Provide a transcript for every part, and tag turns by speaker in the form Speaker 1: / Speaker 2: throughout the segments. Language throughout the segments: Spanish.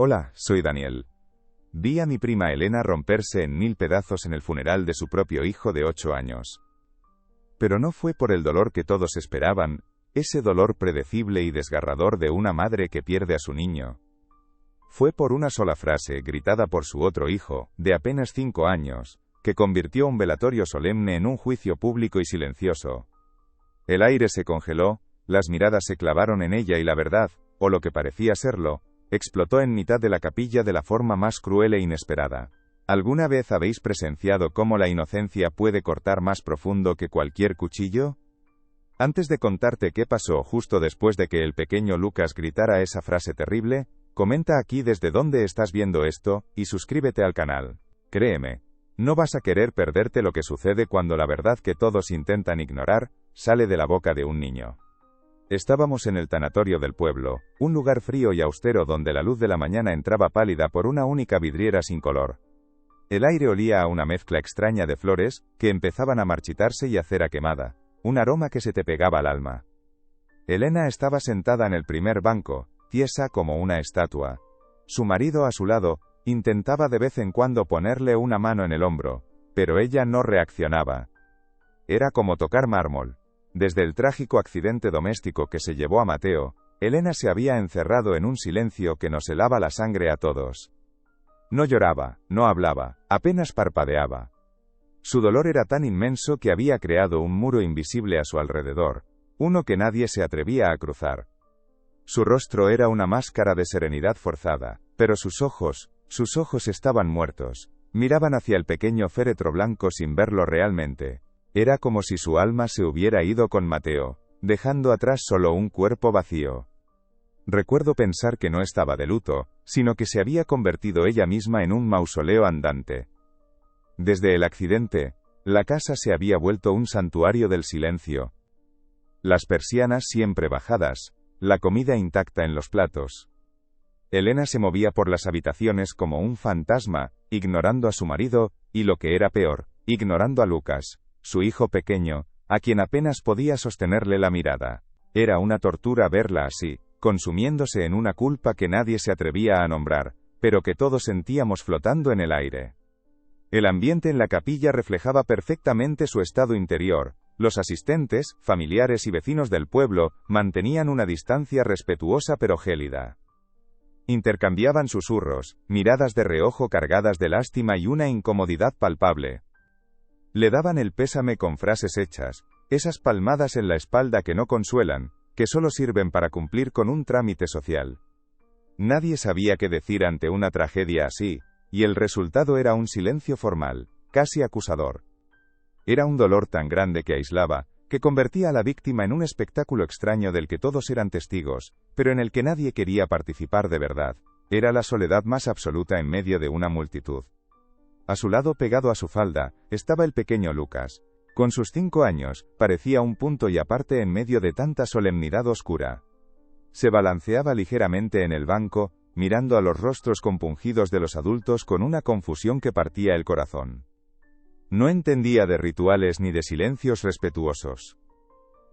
Speaker 1: Hola, soy Daniel. Vi a mi prima Elena romperse en 1000 pedazos en el funeral de su propio hijo de 8 años. Pero no fue por el dolor que todos esperaban, ese dolor predecible y desgarrador de una madre que pierde a su niño. Fue por una sola frase, gritada por su otro hijo, de apenas 5 años, que convirtió un velatorio solemne en un juicio público y silencioso. El aire se congeló, las miradas se clavaron en ella y la verdad, o lo que parecía serlo, explotó en mitad de la capilla de la forma más cruel e inesperada. ¿Alguna vez habéis presenciado cómo la inocencia puede cortar más profundo que cualquier cuchillo? Antes de contarte qué pasó justo después de que el pequeño Lucas gritara esa frase terrible, comenta aquí desde dónde estás viendo esto, y suscríbete al canal. Créeme, no vas a querer perderte lo que sucede cuando la verdad que todos intentan ignorar, sale de la boca de un niño. Estábamos en el tanatorio del pueblo, un lugar frío y austero donde la luz de la mañana entraba pálida por una única vidriera sin color. El aire olía a una mezcla extraña de flores, que empezaban a marchitarse y a cera quemada, un aroma que se te pegaba al alma. Elena estaba sentada en el primer banco, tiesa como una estatua. Su marido a su lado, intentaba de vez en cuando ponerle una mano en el hombro, pero ella no reaccionaba. Era como tocar mármol. Desde el trágico accidente doméstico que se llevó a Mateo, Elena se había encerrado en un silencio que nos helaba la sangre a todos. No lloraba, no hablaba, apenas parpadeaba. Su dolor era tan inmenso que había creado un muro invisible a su alrededor, uno que nadie se atrevía a cruzar. Su rostro era una máscara de serenidad forzada, pero sus ojos estaban muertos, miraban hacia el pequeño féretro blanco sin verlo realmente. Era como si su alma se hubiera ido con Mateo, dejando atrás solo un cuerpo vacío. Recuerdo pensar que no estaba de luto, sino que se había convertido ella misma en un mausoleo andante. Desde el accidente, la casa se había vuelto un santuario del silencio. Las persianas siempre bajadas, la comida intacta en los platos. Elena se movía por las habitaciones como un fantasma, ignorando a su marido, y lo que era peor, ignorando a Lucas, su hijo pequeño, a quien apenas podía sostenerle la mirada. Era una tortura verla así, consumiéndose en una culpa que nadie se atrevía a nombrar, pero que todos sentíamos flotando en el aire. El ambiente en la capilla reflejaba perfectamente su estado interior. Los asistentes, familiares y vecinos del pueblo, mantenían una distancia respetuosa pero gélida. Intercambiaban susurros, miradas de reojo cargadas de lástima y una incomodidad palpable. Le daban el pésame con frases hechas, esas palmadas en la espalda que no consuelan, que solo sirven para cumplir con un trámite social. Nadie sabía qué decir ante una tragedia así, y el resultado era un silencio formal, casi acusador. Era un dolor tan grande que aislaba, que convertía a la víctima en un espectáculo extraño del que todos eran testigos, pero en el que nadie quería participar de verdad. Era la soledad más absoluta en medio de una multitud. A su lado, pegado a su falda, estaba el pequeño Lucas. Con sus 5 años, parecía un punto y aparte en medio de tanta solemnidad oscura. Se balanceaba ligeramente en el banco, mirando a los rostros compungidos de los adultos con una confusión que partía el corazón. No entendía de rituales ni de silencios respetuosos.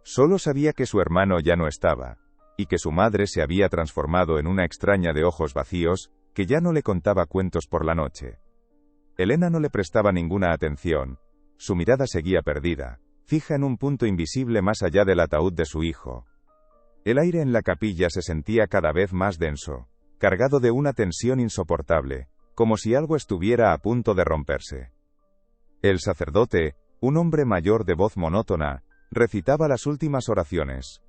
Speaker 1: Solo sabía que su hermano ya no estaba, y que su madre se había transformado en una extraña de ojos vacíos, que ya no le contaba cuentos por la noche. Elena no le prestaba ninguna atención. Su mirada seguía perdida, fija en un punto invisible más allá del ataúd de su hijo. El aire en la capilla se sentía cada vez más denso, cargado de una tensión insoportable, como si algo estuviera a punto de romperse. El sacerdote, un hombre mayor de voz monótona, recitaba las últimas oraciones.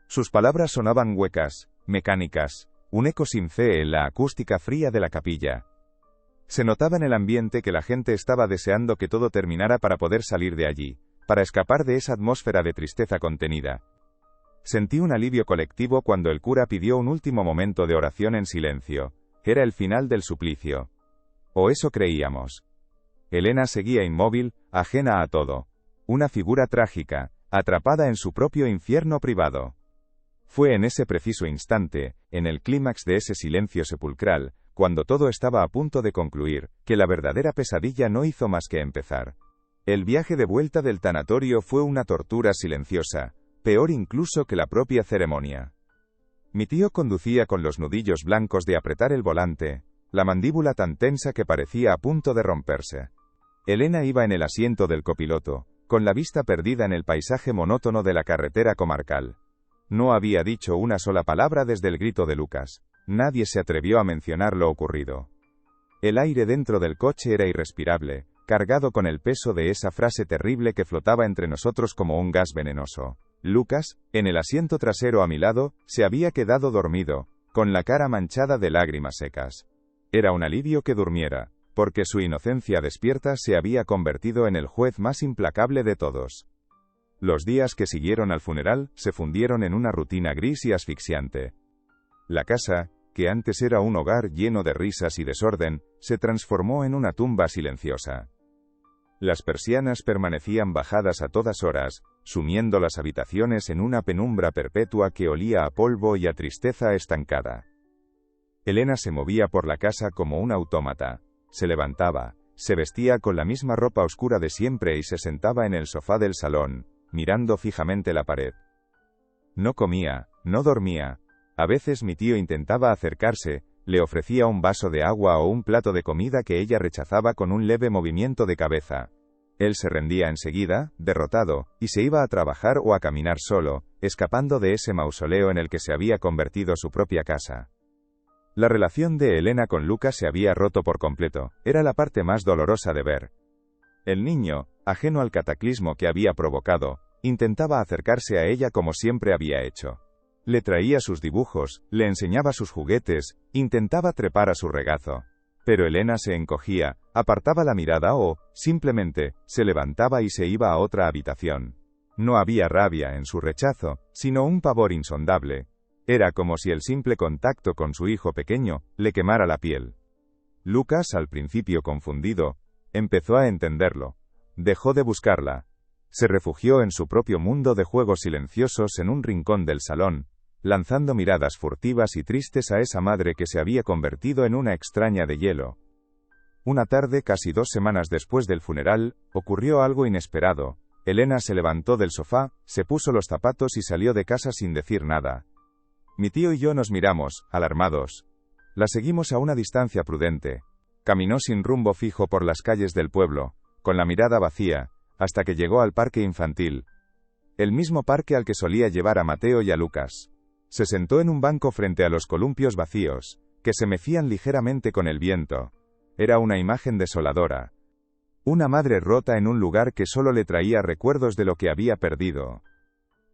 Speaker 1: Sus palabras sonaban huecas, mecánicas, un eco sin fe en la acústica fría de la capilla. Se notaba en el ambiente que la gente estaba deseando que todo terminara para poder salir de allí, para escapar de esa atmósfera de tristeza contenida. Sentí un alivio colectivo cuando el cura pidió un último momento de oración en silencio. Era el final del suplicio. O eso creíamos. Elena seguía inmóvil, ajena a todo. Una figura trágica, atrapada en su propio infierno privado. Fue en ese preciso instante, en el clímax de ese silencio sepulcral, cuando todo estaba a punto de concluir, que la verdadera pesadilla no hizo más que empezar. El viaje de vuelta del tanatorio fue una tortura silenciosa, peor incluso que la propia ceremonia. Mi tío conducía con los nudillos blancos de apretar el volante, la mandíbula tan tensa que parecía a punto de romperse. Elena iba en el asiento del copiloto, con la vista perdida en el paisaje monótono de la carretera comarcal. No había dicho una sola palabra desde el grito de Lucas. Nadie se atrevió a mencionar lo ocurrido. El aire dentro del coche era irrespirable, cargado con el peso de esa frase terrible que flotaba entre nosotros como un gas venenoso. Lucas, en el asiento trasero a mi lado, se había quedado dormido, con la cara manchada de lágrimas secas. Era un alivio que durmiera, porque su inocencia despierta se había convertido en el juez más implacable de todos. Los días que siguieron al funeral se fundieron en una rutina gris y asfixiante. La casa, que antes era un hogar lleno de risas y desorden, se transformó en una tumba silenciosa. Las persianas permanecían bajadas a todas horas, sumiendo las habitaciones en una penumbra perpetua que olía a polvo y a tristeza estancada. Elena se movía por la casa como un autómata. Se levantaba, se vestía con la misma ropa oscura de siempre y se sentaba en el sofá del salón, mirando fijamente la pared. No comía, no dormía. A veces mi tío intentaba acercarse, le ofrecía un vaso de agua o un plato de comida que ella rechazaba con un leve movimiento de cabeza. Él se rendía enseguida, derrotado, y se iba a trabajar o a caminar solo, escapando de ese mausoleo en el que se había convertido su propia casa. La relación de Elena con Lucas se había roto por completo, era la parte más dolorosa de ver. El niño, ajeno al cataclismo que había provocado, intentaba acercarse a ella como siempre había hecho. Le traía sus dibujos, le enseñaba sus juguetes, intentaba trepar a su regazo. Pero Elena se encogía, apartaba la mirada o, simplemente, se levantaba y se iba a otra habitación. No había rabia en su rechazo, sino un pavor insondable. Era como si el simple contacto con su hijo pequeño le quemara la piel. Lucas, al principio confundido, empezó a entenderlo. Dejó de buscarla. Se refugió en su propio mundo de juegos silenciosos en un rincón del salón, lanzando miradas furtivas y tristes a esa madre que se había convertido en una extraña de hielo. Una tarde, casi 2 semanas después del funeral, ocurrió algo inesperado. Elena se levantó del sofá, se puso los zapatos y salió de casa sin decir nada. Mi tío y yo nos miramos, alarmados. La seguimos a una distancia prudente. Caminó sin rumbo fijo por las calles del pueblo, con la mirada vacía, hasta que llegó al parque infantil. El mismo parque al que solía llevar a Mateo y a Lucas. Se sentó en un banco frente a los columpios vacíos, que se mecían ligeramente con el viento. Era una imagen desoladora. Una madre rota en un lugar que solo le traía recuerdos de lo que había perdido.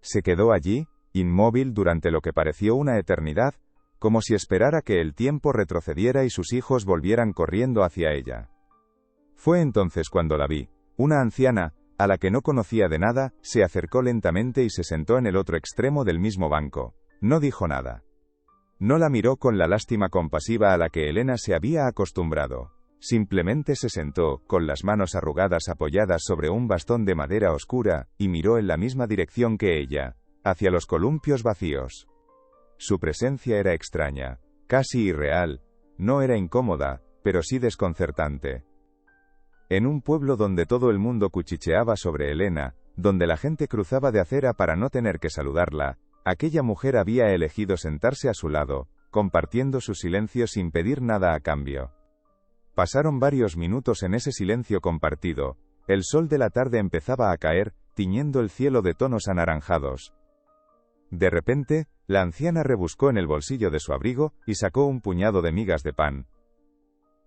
Speaker 1: Se quedó allí, inmóvil durante lo que pareció una eternidad, como si esperara que el tiempo retrocediera y sus hijos volvieran corriendo hacia ella. Fue entonces cuando la vi. Una anciana, a la que no conocía de nada, se acercó lentamente y se sentó en el otro extremo del mismo banco. No dijo nada. No la miró con la lástima compasiva a la que Elena se había acostumbrado. Simplemente se sentó, con las manos arrugadas apoyadas sobre un bastón de madera oscura, y miró en la misma dirección que ella, hacia los columpios vacíos. Su presencia era extraña, casi irreal, no era incómoda, pero sí desconcertante. En un pueblo donde todo el mundo cuchicheaba sobre Elena, donde la gente cruzaba de acera para no tener que saludarla, aquella mujer había elegido sentarse a su lado, compartiendo su silencio sin pedir nada a cambio. Pasaron varios minutos en ese silencio compartido. El sol de la tarde empezaba a caer, tiñendo el cielo de tonos anaranjados. De repente, la anciana rebuscó en el bolsillo de su abrigo y sacó un puñado de migas de pan.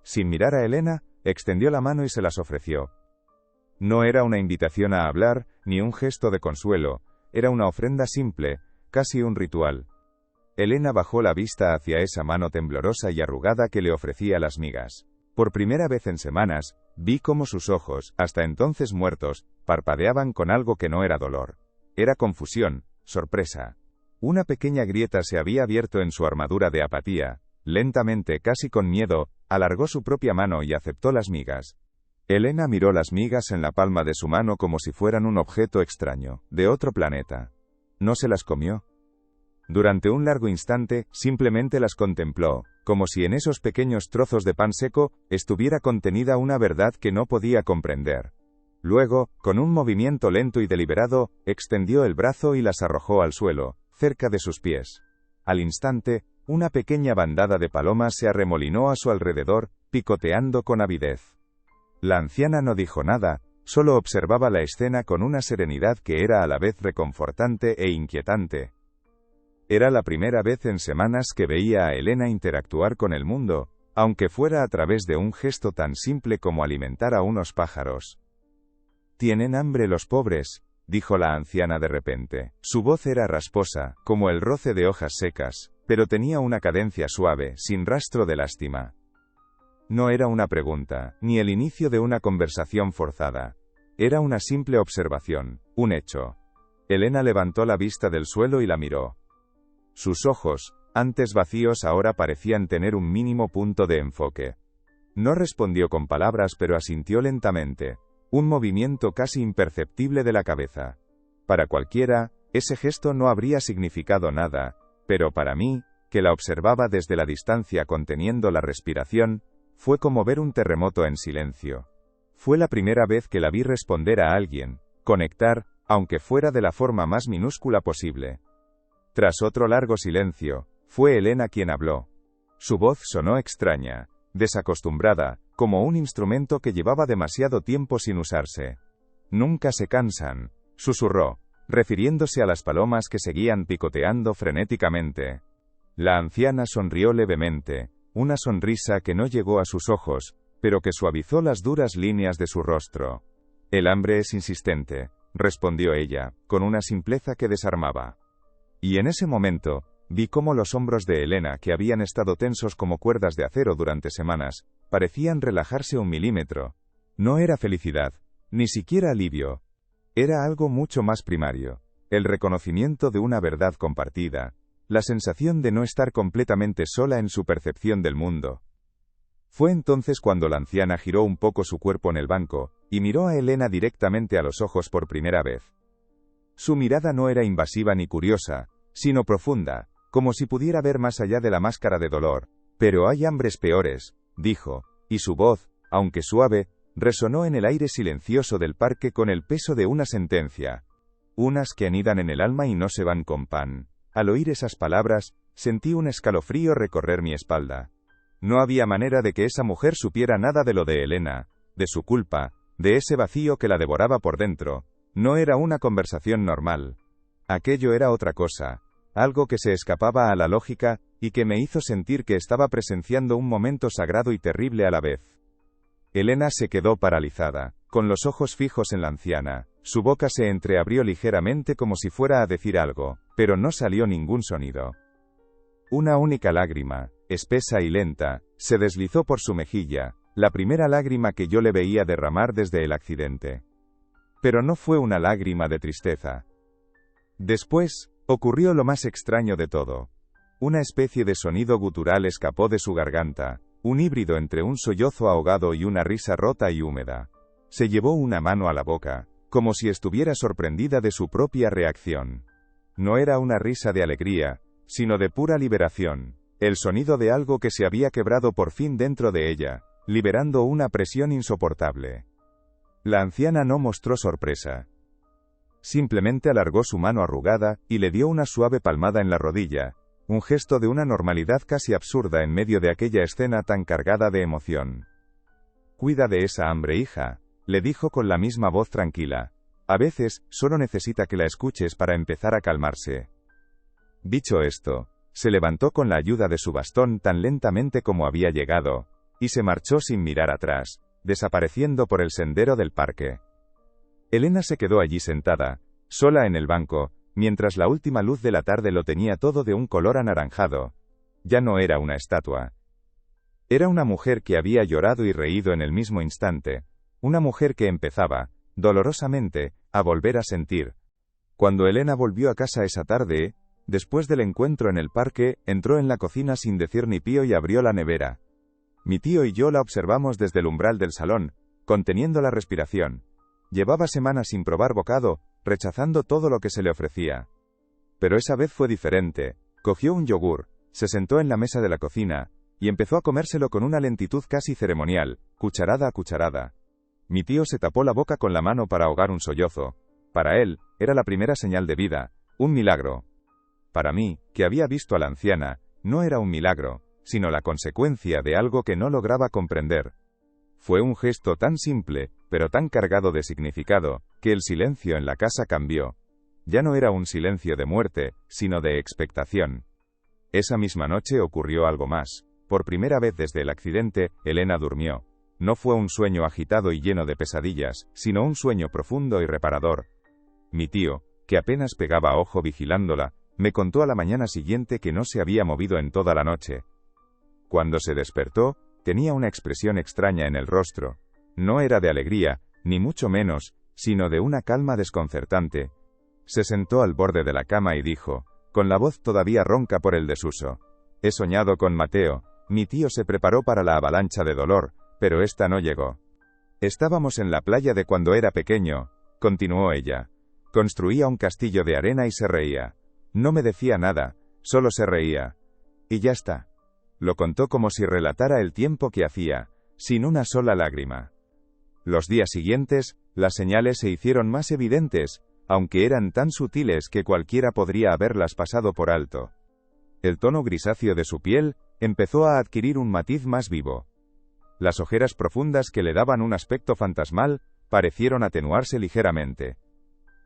Speaker 1: Sin mirar a Elena, extendió la mano y se las ofreció. No era una invitación a hablar, ni un gesto de consuelo, era una ofrenda simple, casi un ritual. Elena bajó la vista hacia esa mano temblorosa y arrugada que le ofrecía las migas. Por primera vez en semanas, vi cómo sus ojos, hasta entonces muertos, parpadeaban con algo que no era dolor. Era confusión, sorpresa. Una pequeña grieta se había abierto en su armadura de apatía. Lentamente, casi con miedo, alargó su propia mano y aceptó las migas. Elena miró las migas en la palma de su mano como si fueran un objeto extraño, de otro planeta. No se las comió. Durante un largo instante, simplemente las contempló, como si en esos pequeños trozos de pan seco, estuviera contenida una verdad que no podía comprender. Luego, con un movimiento lento y deliberado, extendió el brazo y las arrojó al suelo, cerca de sus pies. Al instante, una pequeña bandada de palomas se arremolinó a su alrededor, picoteando con avidez. La anciana no dijo nada, solo observaba la escena con una serenidad que era a la vez reconfortante e inquietante. Era la primera vez en semanas que veía a Elena interactuar con el mundo, aunque fuera a través de un gesto tan simple como alimentar a unos pájaros. «¿Tienen hambre los pobres?», dijo la anciana de repente. Su voz era rasposa, como el roce de hojas secas, pero tenía una cadencia suave, sin rastro de lástima. No era una pregunta, ni el inicio de una conversación forzada. Era una simple observación, un hecho. Elena levantó la vista del suelo y la miró. Sus ojos, antes vacíos, ahora parecían tener un mínimo punto de enfoque. No respondió con palabras, pero asintió lentamente. Un movimiento casi imperceptible de la cabeza. Para cualquiera, ese gesto no habría significado nada, pero para mí, que la observaba desde la distancia conteniendo la respiración, fue como ver un terremoto en silencio. Fue la primera vez que la vi responder a alguien, conectar, aunque fuera de la forma más minúscula posible. Tras otro largo silencio, fue Elena quien habló. Su voz sonó extraña, desacostumbrada, como un instrumento que llevaba demasiado tiempo sin usarse. «Nunca se cansan», susurró, refiriéndose a las palomas que seguían picoteando frenéticamente. La anciana sonrió levemente, una sonrisa que no llegó a sus ojos, pero que suavizó las duras líneas de su rostro. «El hambre es insistente», respondió ella, con una simpleza que desarmaba. Y en ese momento, vi cómo los hombros de Elena, que habían estado tensos como cuerdas de acero durante semanas, parecían relajarse un milímetro. No era felicidad, ni siquiera alivio. Era algo mucho más primario. El reconocimiento de una verdad compartida. La sensación de no estar completamente sola en su percepción del mundo. Fue entonces cuando la anciana giró un poco su cuerpo en el banco, y miró a Elena directamente a los ojos por primera vez. Su mirada no era invasiva ni curiosa, sino profunda, como si pudiera ver más allá de la máscara de dolor. «Pero hay hambres peores», dijo, y su voz, aunque suave, resonó en el aire silencioso del parque con el peso de una sentencia. «Unas que anidan en el alma y no se van con pan». Al oír esas palabras, sentí un escalofrío recorrer mi espalda. No había manera de que esa mujer supiera nada de lo de Elena, de su culpa, de ese vacío que la devoraba por dentro. No era una conversación normal. Aquello era otra cosa, algo que se escapaba a la lógica, y que me hizo sentir que estaba presenciando un momento sagrado y terrible a la vez. Elena se quedó paralizada, con los ojos fijos en la anciana. Su boca se entreabrió ligeramente como si fuera a decir algo, pero no salió ningún sonido. Una única lágrima, espesa y lenta, se deslizó por su mejilla, la primera lágrima que yo le veía derramar desde el accidente. Pero no fue una lágrima de tristeza. Después, ocurrió lo más extraño de todo. Una especie de sonido gutural escapó de su garganta, un híbrido entre un sollozo ahogado y una risa rota y húmeda. Se llevó una mano a la boca, como si estuviera sorprendida de su propia reacción. No era una risa de alegría, sino de pura liberación, el sonido de algo que se había quebrado por fin dentro de ella, liberando una presión insoportable. La anciana no mostró sorpresa. Simplemente alargó su mano arrugada, y le dio una suave palmada en la rodilla, un gesto de una normalidad casi absurda en medio de aquella escena tan cargada de emoción. «Cuida de esa hambre, hija», le dijo con la misma voz tranquila. «A veces, solo necesita que la escuches para empezar a calmarse». Dicho esto, se levantó con la ayuda de su bastón tan lentamente como había llegado, y se marchó sin mirar atrás, desapareciendo por el sendero del parque. Elena se quedó allí sentada, sola en el banco, mientras la última luz de la tarde lo tenía todo de un color anaranjado. Ya no era una estatua. Era una mujer que había llorado y reído en el mismo instante, una mujer que empezaba, dolorosamente, a volver a sentir. Cuando Elena volvió a casa esa tarde, después del encuentro en el parque, entró en la cocina sin decir ni pío y abrió la nevera. Mi tío y yo la observamos desde el umbral del salón, conteniendo la respiración. Llevaba semanas sin probar bocado, rechazando todo lo que se le ofrecía. Pero esa vez fue diferente. Cogió un yogur, se sentó en la mesa de la cocina, y empezó a comérselo con una lentitud casi ceremonial, cucharada a cucharada. Mi tío se tapó la boca con la mano para ahogar un sollozo. Para él, era la primera señal de vida, un milagro. Para mí, que había visto a la anciana, no era un milagro, sino la consecuencia de algo que no lograba comprender. Fue un gesto tan simple, pero tan cargado de significado, que el silencio en la casa cambió. Ya no era un silencio de muerte, sino de expectación. Esa misma noche ocurrió algo más. Por primera vez desde el accidente, Elena durmió. No fue un sueño agitado y lleno de pesadillas, sino un sueño profundo y reparador. Mi tío, que apenas pegaba ojo vigilándola, me contó a la mañana siguiente que no se había movido en toda la noche. Cuando se despertó, tenía una expresión extraña en el rostro. No era de alegría, ni mucho menos, sino de una calma desconcertante. Se sentó al borde de la cama y dijo, con la voz todavía ronca por el desuso: «He soñado con Mateo». Mi tío se preparó para la avalancha de dolor, pero esta no llegó. «Estábamos en la playa de cuando era pequeño», continuó ella. «Construía un castillo de arena y se reía. No me decía nada, solo se reía. Y ya está». Lo contó como si relatara el tiempo que hacía, sin una sola lágrima. Los días siguientes, las señales se hicieron más evidentes, aunque eran tan sutiles que cualquiera podría haberlas pasado por alto. El tono grisáceo de su piel empezó a adquirir un matiz más vivo. Las ojeras profundas que le daban un aspecto fantasmal parecieron atenuarse ligeramente.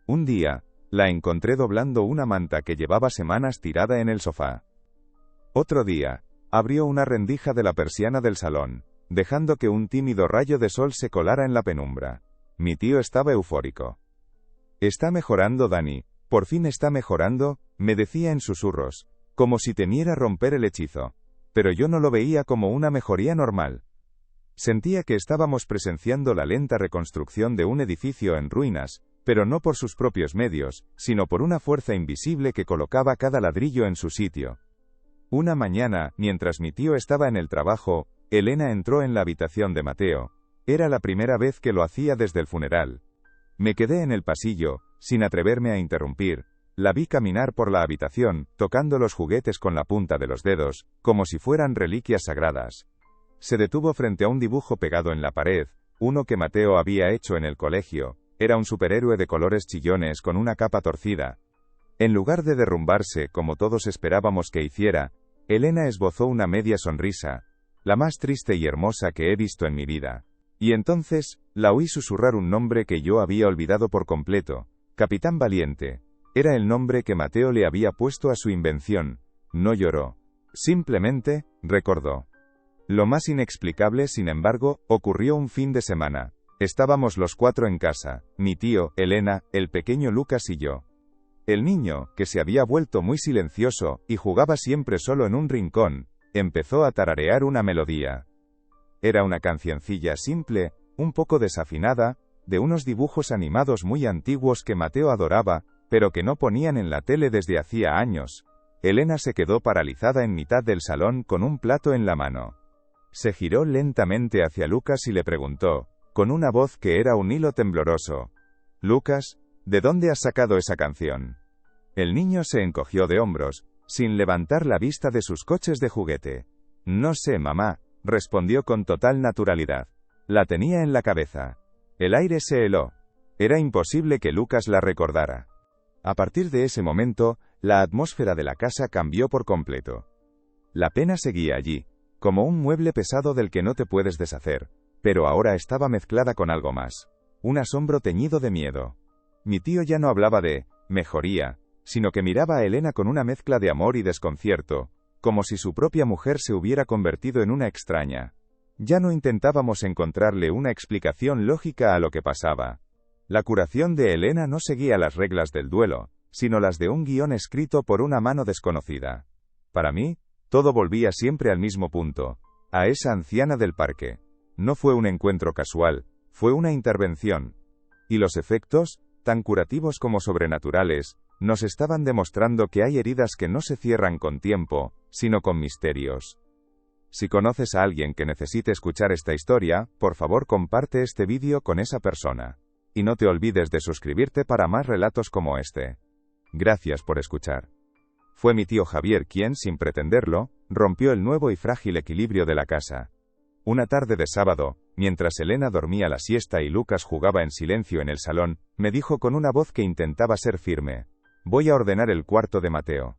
Speaker 1: Un día, la encontré doblando una manta que llevaba semanas tirada en el sofá. Otro día, abrió una rendija de la persiana del salón, dejando que un tímido rayo de sol se colara en la penumbra. Mi tío estaba eufórico. «Está mejorando, Dani, por fin está mejorando», me decía en susurros, como si temiera romper el hechizo. Pero yo no lo veía como una mejoría normal. Sentía que estábamos presenciando la lenta reconstrucción de un edificio en ruinas, pero no por sus propios medios, sino por una fuerza invisible que colocaba cada ladrillo en su sitio. Una mañana, mientras mi tío estaba en el trabajo, Elena entró en la habitación de Mateo. Era la primera vez que lo hacía desde el funeral. Me quedé en el pasillo, sin atreverme a interrumpir. La vi caminar por la habitación, tocando los juguetes con la punta de los dedos, como si fueran reliquias sagradas. Se detuvo frente a un dibujo pegado en la pared, uno que Mateo había hecho en el colegio. Era un superhéroe de colores chillones con una capa torcida. En lugar de derrumbarse, como todos esperábamos que hiciera, Elena esbozó una media sonrisa, la más triste y hermosa que he visto en mi vida. Y entonces, la oí susurrar un nombre que yo había olvidado por completo: Capitán Valiente. Era el nombre que Mateo le había puesto a su invención. No lloró. Simplemente, recordó. Lo más inexplicable, sin embargo, ocurrió un fin de semana. Estábamos los cuatro en casa, mi tío, Elena, el pequeño Lucas y yo. El niño, que se había vuelto muy silencioso, y jugaba siempre solo en un rincón, empezó a tararear una melodía. Era una cancioncilla simple, un poco desafinada, de unos dibujos animados muy antiguos que Mateo adoraba, pero que no ponían en la tele desde hacía años. Elena se quedó paralizada en mitad del salón con un plato en la mano. Se giró lentamente hacia Lucas y le preguntó, con una voz que era un hilo tembloroso: «Lucas, ¿de dónde has sacado esa canción?». El niño se encogió de hombros, sin levantar la vista de sus coches de juguete. «No sé, mamá», respondió con total naturalidad. La tenía en la cabeza. El aire se heló. Era imposible que Lucas la recordara. A partir de ese momento, la atmósfera de la casa cambió por completo. La pena seguía allí, como un mueble pesado del que no te puedes deshacer, pero ahora estaba mezclada con algo más. Un asombro teñido de miedo. Mi tío ya no hablaba de mejoría, sino que miraba a Elena con una mezcla de amor y desconcierto, como si su propia mujer se hubiera convertido en una extraña. Ya no intentábamos encontrarle una explicación lógica a lo que pasaba. La curación de Elena no seguía las reglas del duelo, sino las de un guión escrito por una mano desconocida. Para mí, todo volvía siempre al mismo punto, a esa anciana del parque. No fue un encuentro casual, fue una intervención. Y los efectos, tan curativos como sobrenaturales, nos estaban demostrando que hay heridas que no se cierran con tiempo, sino con misterios. Si conoces a alguien que necesite escuchar esta historia, por favor comparte este vídeo con esa persona. Y no te olvides de suscribirte para más relatos como este. Gracias por escuchar. Fue mi tío Javier quien, sin pretenderlo, rompió el nuevo y frágil equilibrio de la casa. Una tarde de sábado, mientras Elena dormía la siesta y Lucas jugaba en silencio en el salón, me dijo con una voz que intentaba ser firme: «Voy a ordenar el cuarto de Mateo».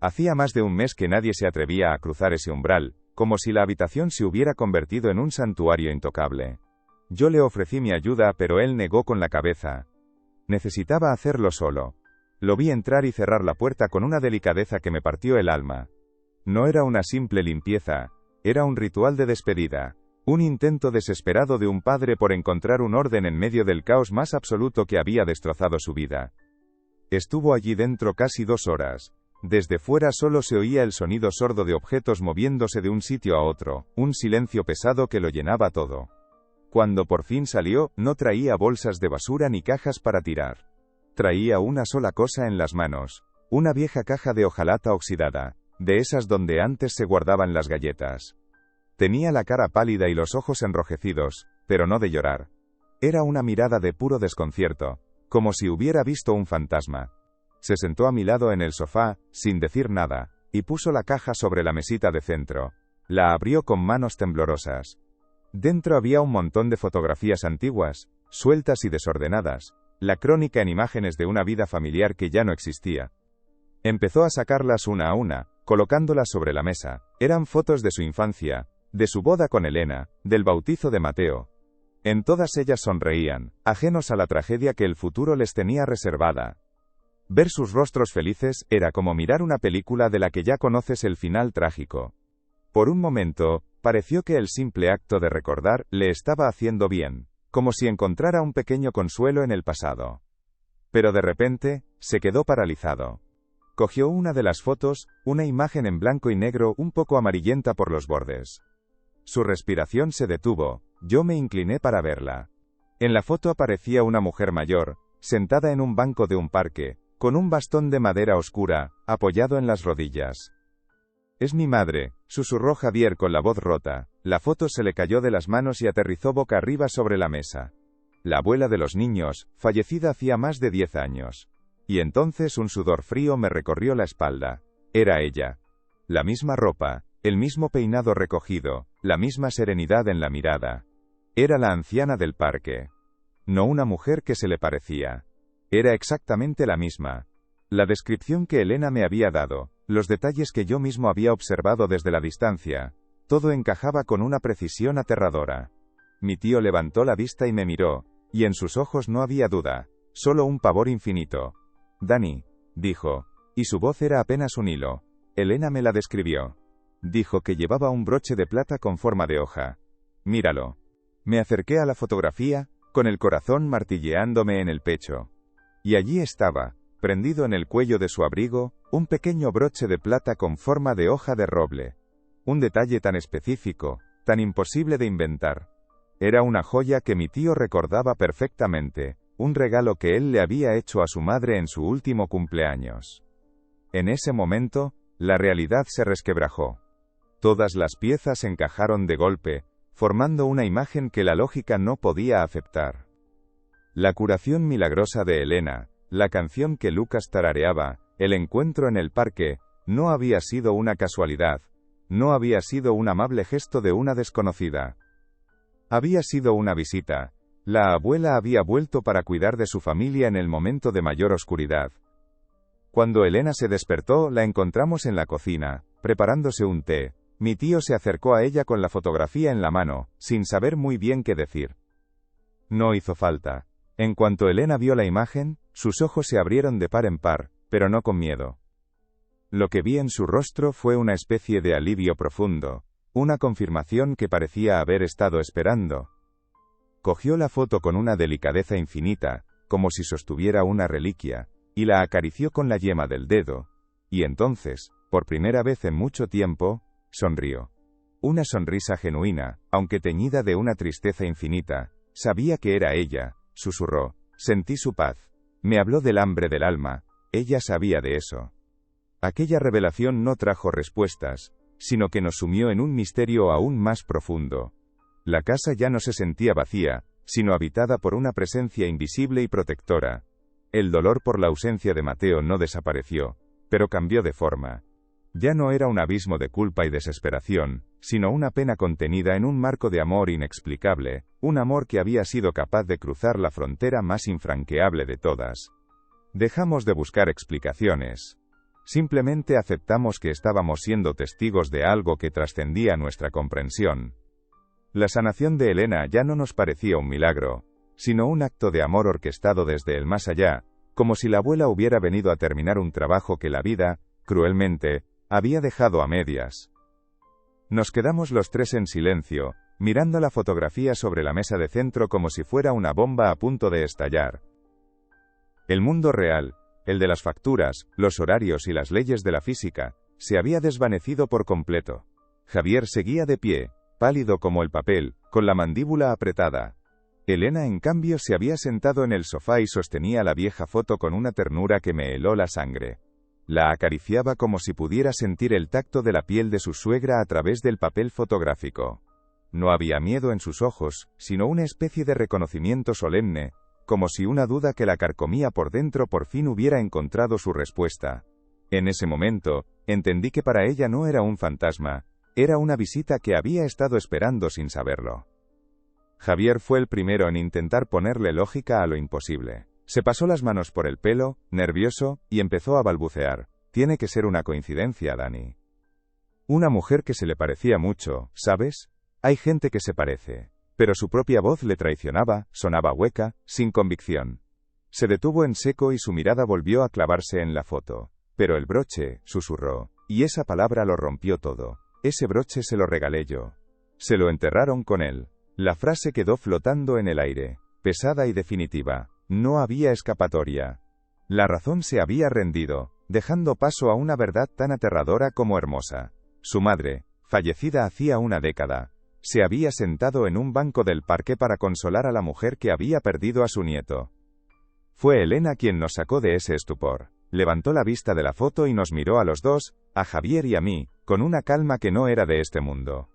Speaker 1: Hacía más de un mes que nadie se atrevía a cruzar ese umbral, como si la habitación se hubiera convertido en un santuario intocable. Yo le ofrecí mi ayuda, pero él negó con la cabeza. Necesitaba hacerlo solo. Lo vi entrar y cerrar la puerta con una delicadeza que me partió el alma. No era una simple limpieza, era un ritual de despedida, un intento desesperado de un padre por encontrar un orden en medio del caos más absoluto que había destrozado su vida. Estuvo allí dentro casi 2 horas. Desde fuera solo se oía el sonido sordo de objetos moviéndose de un sitio a otro, un silencio pesado que lo llenaba todo. Cuando por fin salió, no traía bolsas de basura ni cajas para tirar. Traía una sola cosa en las manos, una vieja caja de hojalata oxidada, de esas donde antes se guardaban las galletas. Tenía la cara pálida y los ojos enrojecidos, pero no de llorar. Era una mirada de puro desconcierto, como si hubiera visto un fantasma. Se sentó a mi lado en el sofá, sin decir nada, y puso la caja sobre la mesita de centro. La abrió con manos temblorosas. Dentro había un montón de fotografías antiguas, sueltas y desordenadas, la crónica en imágenes de una vida familiar que ya no existía. Empezó a sacarlas una a una, colocándolas sobre la mesa. Eran fotos de su infancia, de su boda con Elena, del bautizo de Mateo. En todas ellas sonreían, ajenos a la tragedia que el futuro les tenía reservada. Ver sus rostros felices era como mirar una película de la que ya conoces el final trágico. Por un momento, pareció que el simple acto de recordar le estaba haciendo bien, como si encontrara un pequeño consuelo en el pasado. Pero de repente, se quedó paralizado. Cogió una de las fotos, una imagen en blanco y negro un poco amarillenta por los bordes. Su respiración se detuvo, yo me incliné para verla. En la foto aparecía una mujer mayor, sentada en un banco de un parque, con un bastón de madera oscura, apoyado en las rodillas. «Es mi madre», susurró Javier con la voz rota. La foto se le cayó de las manos y aterrizó boca arriba sobre la mesa. La abuela de los niños, fallecida hacía más de 10 años. Y entonces un sudor frío me recorrió la espalda. Era ella. La misma ropa, el mismo peinado recogido, la misma serenidad en la mirada. Era la anciana del parque. No una mujer que se le parecía. Era exactamente la misma. La descripción que Elena me había dado, los detalles que yo mismo había observado desde la distancia, todo encajaba con una precisión aterradora. Mi tío levantó la vista y me miró, y en sus ojos no había duda, solo un pavor infinito. «Dani», dijo, y su voz era apenas un hilo. Elena me la describió. Dijo que llevaba un broche de plata con forma de hoja. «Míralo». Me acerqué a la fotografía, con el corazón martilleándome en el pecho. Y allí estaba, prendido en el cuello de su abrigo, un pequeño broche de plata con forma de hoja de roble. Un detalle tan específico, tan imposible de inventar. Era una joya que mi tío recordaba perfectamente, un regalo que él le había hecho a su madre en su último cumpleaños. En ese momento, la realidad se resquebrajó. Todas las piezas encajaron de golpe, formando una imagen que la lógica no podía aceptar. La curación milagrosa de Elena, la canción que Lucas tarareaba, el encuentro en el parque, no había sido una casualidad, no había sido un amable gesto de una desconocida. Había sido una visita. La abuela había vuelto para cuidar de su familia en el momento de mayor oscuridad. Cuando Elena se despertó, la encontramos en la cocina, preparándose un té. Mi tío se acercó a ella con la fotografía en la mano, sin saber muy bien qué decir. No hizo falta. En cuanto Elena vio la imagen, sus ojos se abrieron de par en par, pero no con miedo. Lo que vi en su rostro fue una especie de alivio profundo, una confirmación que parecía haber estado esperando. Cogió la foto con una delicadeza infinita, como si sostuviera una reliquia, y la acarició con la yema del dedo, y entonces, por primera vez en mucho tiempo, sonrió. Una sonrisa genuina, aunque teñida de una tristeza infinita. Sabía que era ella, susurró. Sentí su paz. Me habló del hambre del alma. Ella sabía de eso. Aquella revelación no trajo respuestas, sino que nos sumió en un misterio aún más profundo. La casa ya no se sentía vacía, sino habitada por una presencia invisible y protectora. El dolor por la ausencia de Mateo no desapareció, pero cambió de forma. Ya no era un abismo de culpa y desesperación, sino una pena contenida en un marco de amor inexplicable, un amor que había sido capaz de cruzar la frontera más infranqueable de todas. Dejamos de buscar explicaciones. Simplemente aceptamos que estábamos siendo testigos de algo que trascendía nuestra comprensión. La sanación de Elena ya no nos parecía un milagro, sino un acto de amor orquestado desde el más allá, como si la abuela hubiera venido a terminar un trabajo que la vida, cruelmente, había dejado a medias. Nos quedamos los tres en silencio, mirando la fotografía sobre la mesa de centro como si fuera una bomba a punto de estallar. El mundo real, el de las facturas, los horarios y las leyes de la física, se había desvanecido por completo. Javier seguía de pie, pálido como el papel, con la mandíbula apretada. Elena, en cambio, se había sentado en el sofá y sostenía la vieja foto con una ternura que me heló la sangre. La acariciaba como si pudiera sentir el tacto de la piel de su suegra a través del papel fotográfico. No había miedo en sus ojos, sino una especie de reconocimiento solemne, como si una duda que la carcomía por dentro por fin hubiera encontrado su respuesta. En ese momento, entendí que para ella no era un fantasma, era una visita que había estado esperando sin saberlo. Javier fue el primero en intentar ponerle lógica a lo imposible. Se pasó las manos por el pelo, nervioso, y empezó a balbucear. Tiene que ser una coincidencia, Dani. Una mujer que se le parecía mucho, ¿sabes? Hay gente que se parece. Pero su propia voz le traicionaba, sonaba hueca, sin convicción. Se detuvo en seco y su mirada volvió a clavarse en la foto. Pero el broche, susurró, y esa palabra lo rompió todo. Ese broche se lo regalé yo. Se lo enterraron con él. La frase quedó flotando en el aire, pesada y definitiva. No había escapatoria. La razón se había rendido, dejando paso a una verdad tan aterradora como hermosa. Su madre, fallecida hacía una década, se había sentado en un banco del parque para consolar a la mujer que había perdido a su nieto. Fue Elena quien nos sacó de ese estupor. Levantó la vista de la foto y nos miró a los dos, a Javier y a mí, con una calma que no era de este mundo.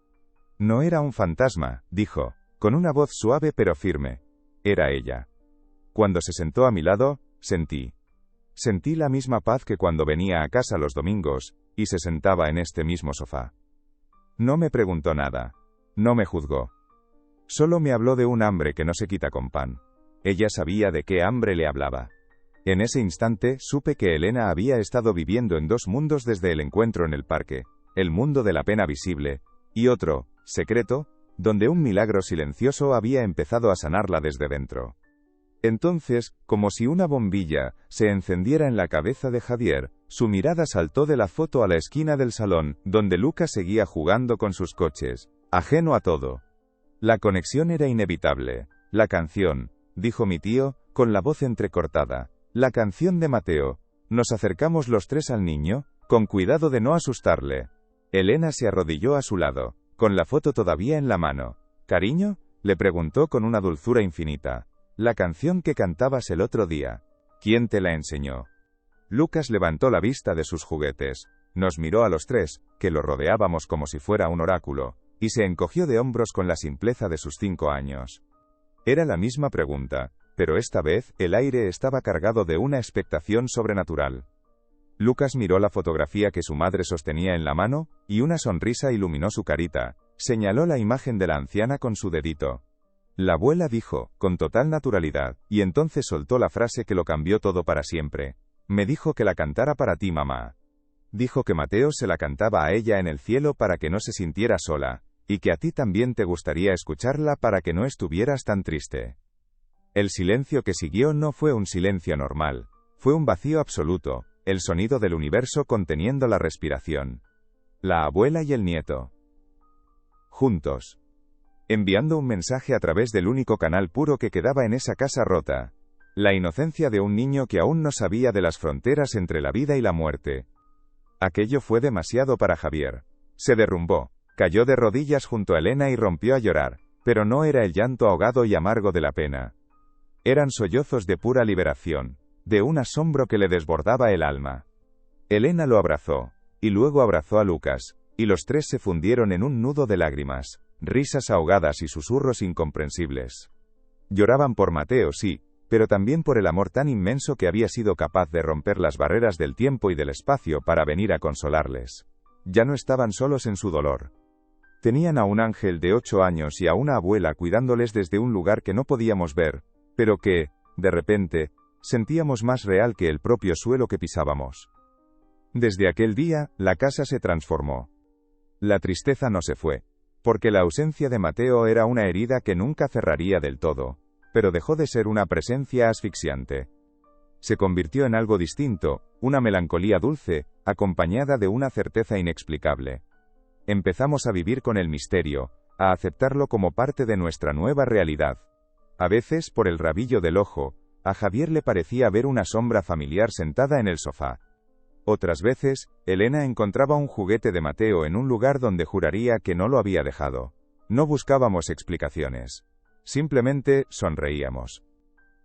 Speaker 1: No era un fantasma, dijo, con una voz suave pero firme. Era ella. Cuando se sentó a mi lado, sentí la misma paz que cuando venía a casa los domingos, y se sentaba en este mismo sofá. No me preguntó nada. No me juzgó. Solo me habló de un hambre que no se quita con pan. Ella sabía de qué hambre le hablaba. En ese instante supe que Elena había estado viviendo en dos mundos desde el encuentro en el parque, el mundo de la pena visible, y otro, secreto, donde un milagro silencioso había empezado a sanarla desde dentro. Entonces, como si una bombilla se encendiera en la cabeza de Javier, su mirada saltó de la foto a la esquina del salón, donde Lucas seguía jugando con sus coches, ajeno a todo. La conexión era inevitable. La canción, dijo mi tío, con la voz entrecortada. La canción de Mateo. Nos acercamos los tres al niño, con cuidado de no asustarle. Elena se arrodilló a su lado, con la foto todavía en la mano. ¿Cariño?, le preguntó con una dulzura infinita. La canción que cantabas el otro día. ¿Quién te la enseñó? Lucas levantó la vista de sus juguetes, nos miró a los tres, que lo rodeábamos como si fuera un oráculo, y se encogió de hombros con la simpleza de sus 5 años. Era la misma pregunta, pero esta vez el aire estaba cargado de una expectación sobrenatural. Lucas miró la fotografía que su madre sostenía en la mano, y una sonrisa iluminó su carita. Señaló la imagen de la anciana con su dedito. La abuela dijo, con total naturalidad, y entonces soltó la frase que lo cambió todo para siempre. Me dijo que la cantara para ti, mamá. Dijo que Mateo se la cantaba a ella en el cielo para que no se sintiera sola, y que a ti también te gustaría escucharla para que no estuvieras tan triste. El silencio que siguió no fue un silencio normal, fue un vacío absoluto, el sonido del universo conteniendo la respiración. La abuela y el nieto. Juntos. Enviando un mensaje a través del único canal puro que quedaba en esa casa rota. La inocencia de un niño que aún no sabía de las fronteras entre la vida y la muerte. Aquello fue demasiado para Javier. Se derrumbó, cayó de rodillas junto a Elena y rompió a llorar, pero no era el llanto ahogado y amargo de la pena. Eran sollozos de pura liberación, de un asombro que le desbordaba el alma. Elena lo abrazó, y luego abrazó a Lucas, y los tres se fundieron en un nudo de lágrimas, risas ahogadas y susurros incomprensibles. Lloraban por Mateo, sí, pero también por el amor tan inmenso que había sido capaz de romper las barreras del tiempo y del espacio para venir a consolarles. Ya no estaban solos en su dolor. Tenían a un ángel de 8 años y a una abuela cuidándoles desde un lugar que no podíamos ver, pero que, de repente, sentíamos más real que el propio suelo que pisábamos. Desde aquel día, la casa se transformó. La tristeza no se fue, porque la ausencia de Mateo era una herida que nunca cerraría del todo, pero dejó de ser una presencia asfixiante. Se convirtió en algo distinto, una melancolía dulce, acompañada de una certeza inexplicable. Empezamos a vivir con el misterio, a aceptarlo como parte de nuestra nueva realidad. A veces, por el rabillo del ojo, a Javier le parecía ver una sombra familiar sentada en el sofá. Otras veces, Elena encontraba un juguete de Mateo en un lugar donde juraría que no lo había dejado. No buscábamos explicaciones. Simplemente sonreíamos.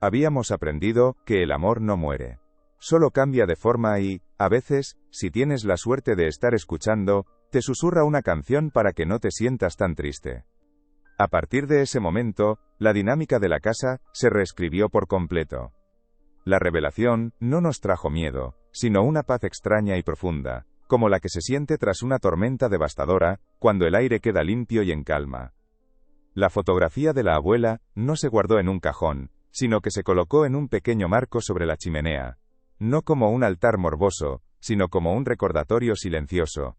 Speaker 1: Habíamos aprendido que el amor no muere. Solo cambia de forma y, a veces, si tienes la suerte de estar escuchando, te susurra una canción para que no te sientas tan triste. A partir de ese momento, la dinámica de la casa se reescribió por completo. La revelación no nos trajo miedo, sino una paz extraña y profunda, como la que se siente tras una tormenta devastadora, cuando el aire queda limpio y en calma. La fotografía de la abuela no se guardó en un cajón, sino que se colocó en un pequeño marco sobre la chimenea, no como un altar morboso, sino como un recordatorio silencioso.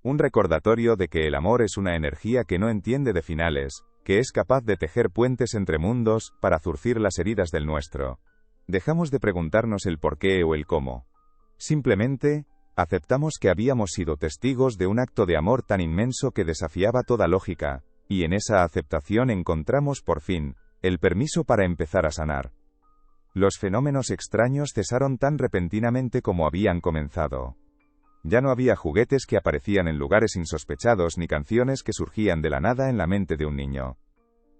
Speaker 1: Un recordatorio de que el amor es una energía que no entiende de finales, que es capaz de tejer puentes entre mundos para zurcir las heridas del nuestro. Dejamos de preguntarnos el por qué o el cómo. Simplemente, aceptamos que habíamos sido testigos de un acto de amor tan inmenso que desafiaba toda lógica, y en esa aceptación encontramos por fin el permiso para empezar a sanar. Los fenómenos extraños cesaron tan repentinamente como habían comenzado. Ya no había juguetes que aparecían en lugares insospechados ni canciones que surgían de la nada en la mente de un niño.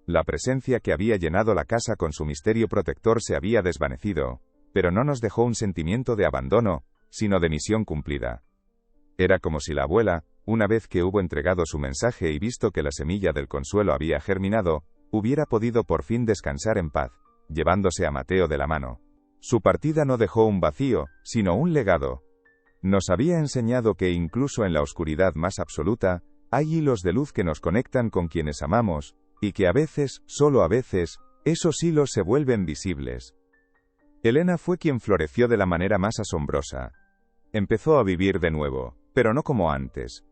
Speaker 1: La presencia que había llenado la casa con su misterio protector se había desvanecido, pero no nos dejó un sentimiento de abandono, sino de misión cumplida. Era como si la abuela, una vez que hubo entregado su mensaje y visto que la semilla del consuelo había germinado, hubiera podido por fin descansar en paz, llevándose a Mateo de la mano. Su partida no dejó un vacío, sino un legado. Nos había enseñado que incluso en la oscuridad más absoluta, hay hilos de luz que nos conectan con quienes amamos, y que a veces, solo a veces, esos hilos se vuelven visibles. Elena fue quien floreció de la manera más asombrosa. Empezó a vivir de nuevo, pero no como antes.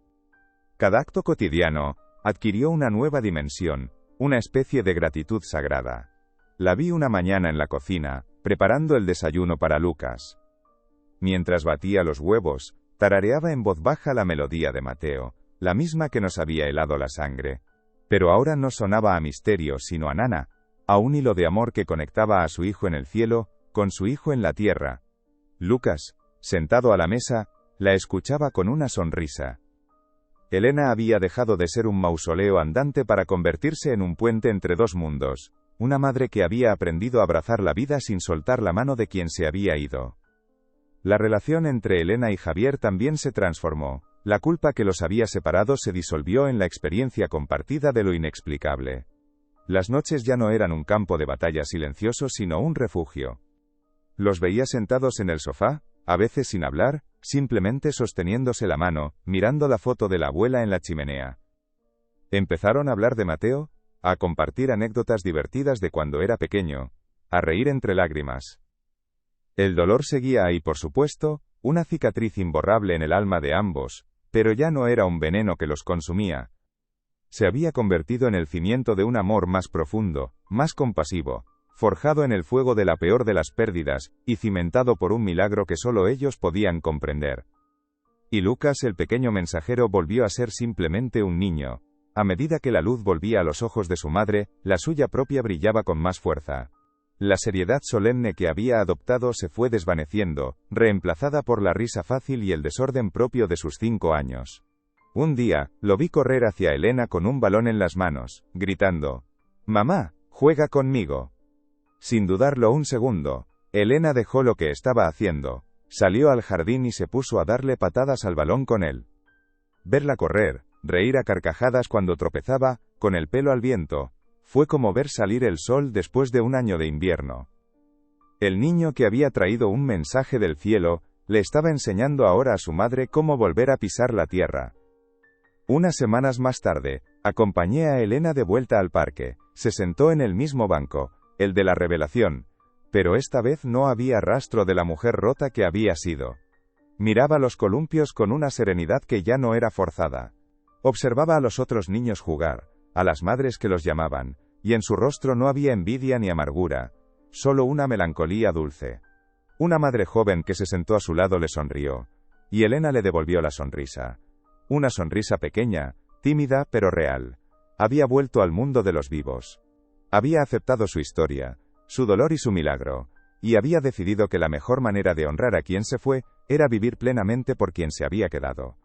Speaker 1: Cada acto cotidiano adquirió una nueva dimensión, una especie de gratitud sagrada. La vi una mañana en la cocina, preparando el desayuno para Lucas. Mientras batía los huevos, tarareaba en voz baja la melodía de Mateo, la misma que nos había helado la sangre. Pero ahora no sonaba a misterio sino a nana, a un hilo de amor que conectaba a su hijo en el cielo, con su hijo en la tierra. Lucas, sentado a la mesa, la escuchaba con una sonrisa. Elena había dejado de ser un mausoleo andante para convertirse en un puente entre dos mundos, una madre que había aprendido a abrazar la vida sin soltar la mano de quien se había ido. La relación entre Elena y Javier también se transformó. La culpa que los había separado se disolvió en la experiencia compartida de lo inexplicable. Las noches ya no eran un campo de batalla silencioso sino un refugio. Los veía sentados en el sofá, a veces sin hablar, simplemente sosteniéndose la mano, mirando la foto de la abuela en la chimenea. Empezaron a hablar de Mateo, a compartir anécdotas divertidas de cuando era pequeño, a reír entre lágrimas. El dolor seguía ahí, por supuesto, una cicatriz imborrable en el alma de ambos, pero ya no era un veneno que los consumía. Se había convertido en el cimiento de un amor más profundo, más compasivo, forjado en el fuego de la peor de las pérdidas, y cimentado por un milagro que solo ellos podían comprender. Y Lucas, el pequeño mensajero, volvió a ser simplemente un niño. A medida que la luz volvía a los ojos de su madre, la suya propia brillaba con más fuerza. La seriedad solemne que había adoptado se fue desvaneciendo, reemplazada por la risa fácil y el desorden propio de sus 5 años. Un día, lo vi correr hacia Elena con un balón en las manos, gritando: «Mamá, juega conmigo». Sin dudarlo un segundo, Elena dejó lo que estaba haciendo, salió al jardín y se puso a darle patadas al balón con él. Verla correr, reír a carcajadas cuando tropezaba, con el pelo al viento, fue como ver salir el sol después de un año de invierno. El niño que había traído un mensaje del cielo, le estaba enseñando ahora a su madre cómo volver a pisar la tierra. Unas semanas más tarde, acompañé a Elena de vuelta al parque, se sentó en el mismo banco, el de la revelación, pero esta vez no había rastro de la mujer rota que había sido. Miraba los columpios con una serenidad que ya no era forzada. Observaba a los otros niños jugar, a las madres que los llamaban, y en su rostro no había envidia ni amargura, solo una melancolía dulce. Una madre joven que se sentó a su lado le sonrió, y Elena le devolvió la sonrisa. Una sonrisa pequeña, tímida pero real. Había vuelto al mundo de los vivos. Había aceptado su historia, su dolor y su milagro, y había decidido que la mejor manera de honrar a quien se fue, era vivir plenamente por quien se había quedado.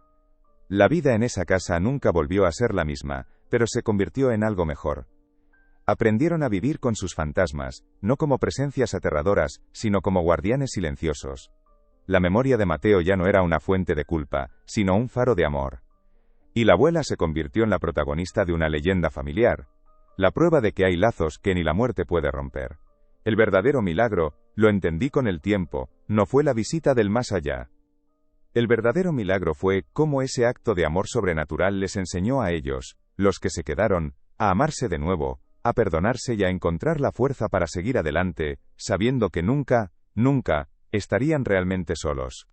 Speaker 1: La vida en esa casa nunca volvió a ser la misma, pero se convirtió en algo mejor. Aprendieron a vivir con sus fantasmas, no como presencias aterradoras, sino como guardianes silenciosos. La memoria de Mateo ya no era una fuente de culpa, sino un faro de amor. Y la abuela se convirtió en la protagonista de una leyenda familiar, la prueba de que hay lazos que ni la muerte puede romper. El verdadero milagro, lo entendí con el tiempo, no fue la visita del más allá. El verdadero milagro fue cómo ese acto de amor sobrenatural les enseñó a ellos, los que se quedaron, a amarse de nuevo, a perdonarse y a encontrar la fuerza para seguir adelante, sabiendo que nunca, nunca, estarían realmente solos.